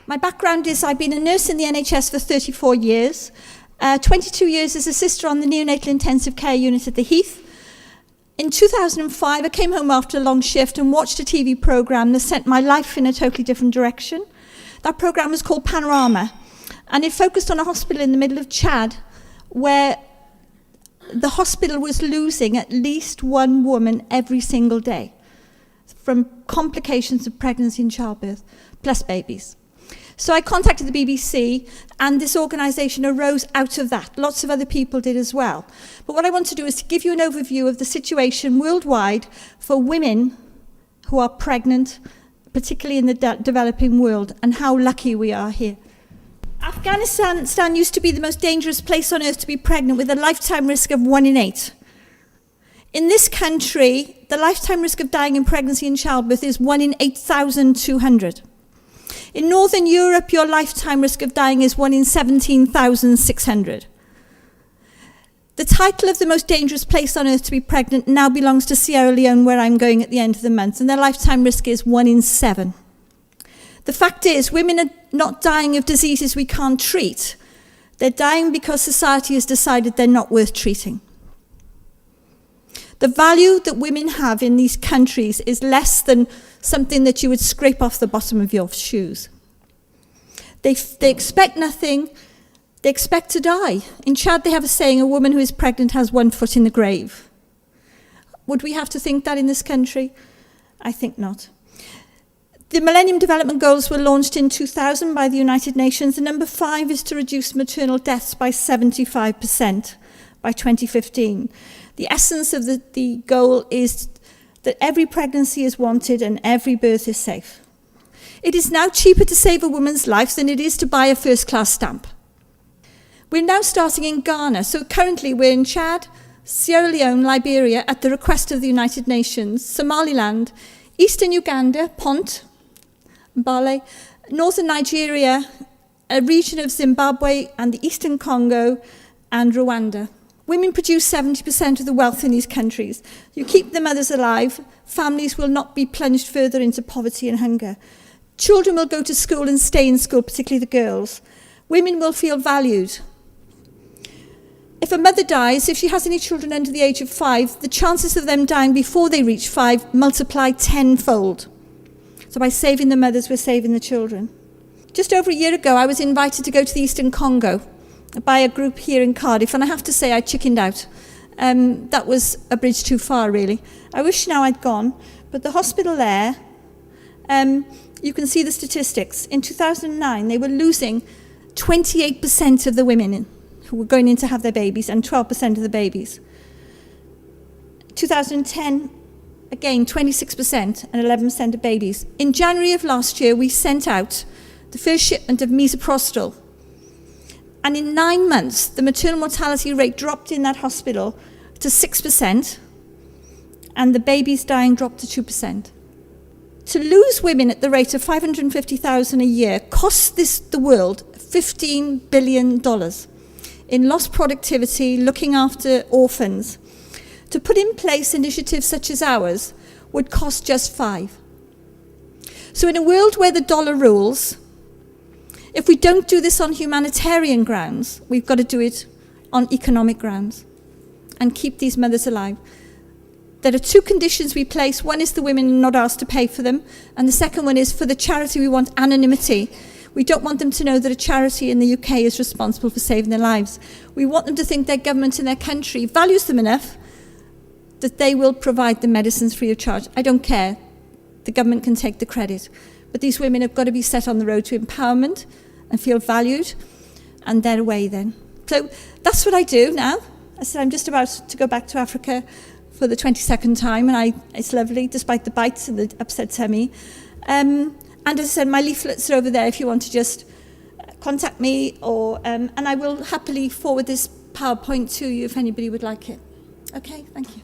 My background is I've been a nurse in the NHS for 34 years, 22 years as a sister on the neonatal intensive care unit at the Heath. In 2005, I came home after a long shift and watched a TV programme that sent my life in a totally different direction. That programme was called Panorama, and it focused on a hospital in the middle of Chad where the hospital was losing at least one woman every single day from complications of pregnancy and childbirth, plus babies. So I contacted the BBC, and this organisation arose out of that. Lots of other people did as well. But what I want to do is to give you an overview of the situation worldwide for women who are pregnant, particularly in the developing world, and how lucky we are here. Afghanistan used to be the most dangerous place on earth to be pregnant, with a lifetime risk of 1 in 8. In this country, the lifetime risk of dying in pregnancy and childbirth is 1 in 8,200. In Northern Europe, your lifetime risk of dying is 1 in 17,600. The title of the most dangerous place on earth to be pregnant now belongs to Sierra Leone, where I'm going at the end of the month, and their lifetime risk is 1 in 7. The fact is, women are not dying of diseases we can't treat. They're dying because society has decided they're not worth treating. The value that women have in these countries is less than something that you would scrape off the bottom of your shoes. They expect nothing. They expect to die. In Chad, they have a saying, a woman who is pregnant has 1 foot in the grave. Would we have to think that in this country? I think not. The Millennium Development Goals were launched in 2000 by the United Nations. The number 5 is to reduce maternal deaths by 75% by 2015. The essence of the goal is that every pregnancy is wanted and every birth is safe. It is now cheaper to save a woman's life than it is to buy a first-class stamp. We're now starting in Ghana. So currently we're in Chad, Sierra Leone, Liberia, at the request of the United Nations, Somaliland, Eastern Uganda, Pont, Mbale, Northern Nigeria, a region of Zimbabwe, and the Eastern Congo, and Rwanda. Women produce 70% of the wealth in these countries. You keep the mothers alive, families will not be plunged further into poverty and hunger. Children will go to school and stay in school, particularly the girls. Women will feel valued. If a mother dies, if she has any children under the age of 5, the chances of them dying before they reach 5 multiply tenfold. So by saving the mothers, we're saving the children. Just over a year ago, I was invited to go to the Eastern Congo by a group here in Cardiff, and I have to say I chickened out. That was a bridge too far, really. I wish now I'd gone, but the hospital there, you can see the statistics. In 2009, they were losing 28% of the women who were going in to have their babies and 12% of the babies. 2010, again, 26% and 11% of babies. In January of last year, we sent out the first shipment of misoprostol. And in 9 months, the maternal mortality rate dropped in that hospital to 6%, and the babies dying dropped to 2%. To lose women at the rate of 550,000 a year costs the world $15 billion in lost productivity, looking after orphans. To put in place initiatives such as ours would cost just 5. So in a world where the dollar rules, if we don't do this on humanitarian grounds, we've got to do it on economic grounds and keep these mothers alive. There are 2 conditions we place. One is the women are not asked to pay for them, and the second one is for the charity we want anonymity. We don't want them to know that a charity in the UK is responsible for saving their lives. We want them to think their government in their country values them enough that they will provide the medicines free of charge. I don't care. The government can take the credit. But these women have got to be set on the road to empowerment and feel valued, and they're away then. So that's what I do now. I said I'm just about to go back to Africa for the 22nd time, and it's lovely, despite the bites and the upset tummy. And as I said, my leaflets are over there if you want to just contact me, or and I will happily forward this PowerPoint to you if anybody would like it. Okay, thank you.